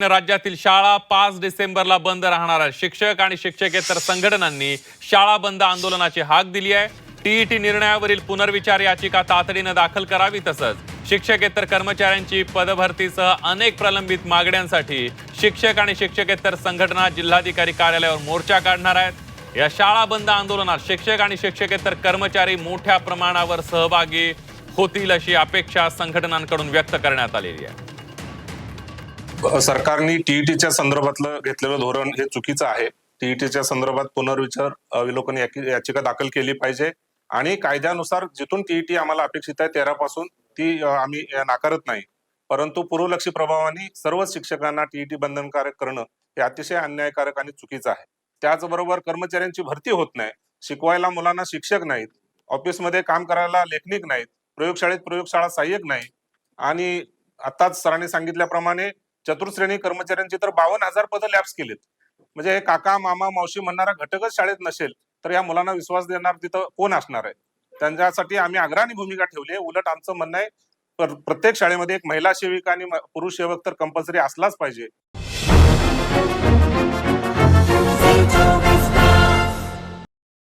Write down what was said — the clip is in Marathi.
राज्यातील शाळा 5 डिसेंबरला बंद राहणार आहे। शिक्षक आणि शिक्षकेतर संघटनांनी शाळा बंद आंदोलनाची हाक दिली आहे। टीईटी निर्णयावरील पुनर्विचार याचिका तातडीने दाखल करावी, तसंच शिक्षकेतर कर्मचाऱ्यांची पदभरतीसह अनेक प्रलंबित मागण्यांसाठी शिक्षक आणि शिक्षकेतर संघटना जिल्हाधिकारी कार्यालयावर मोर्चा काढणार आहेत। या शाळा बंद आंदोलनात शिक्षक आणि शिक्षकेतर कर्मचारी मोठ्या प्रमाणावर सहभागी होतील अशी अपेक्षा संघटनांकडून व्यक्त करण्यात आलेली आहे। सरकारने टीईटीच्या संदर्भातलं घेतलेलं धोरण हे चुकीचं आहे। टीईटीच्या संदर्भात पुनर्विचार अवलोकन याचिका दाखल केली पाहिजे आणि कायद्यानुसार जिथून टीईटी आम्हाला अपेक्षित आहे 13 पासून ती आम्ही नाकारत नाही, परंतु पूर्वलक्षी प्रभावाने सर्व शिक्षकांना टीईटी बंधनकारक करणं हे अतिशय अन्यायकारक आणि चुकीचं आहे। त्याचबरोबर कर्मचाऱ्यांची भरती होत नाही, शिकवायला मुलांना शिक्षक नाहीत, ऑफिसमध्ये काम करायला लेखनिक नाहीत, प्रयोगशाळेत प्रयोगशाळा सहाय्यक नाही आणि आताच सरांनी सांगितल्याप्रमाणे चतुर्श्रेणी कर्मचाऱ्यांची तर 52,000 पदं लॅप्स केलीत। म्हणजे हे काका मामा मावशी म्हणणारा घटकच शाळेत नसेल तर या मुलांना विश्वास देणार तिथं कोण असणार आहे? त्यांच्यासाठी आम्ही अग्रणी भूमिका ठेवली आहे। उलट आमचं म्हणणं आहे प्रत्येक शाळेमध्ये एक महिला सेविका आणि पुरुष सेवक तर कंपल्सरी असलाच पाहिजे।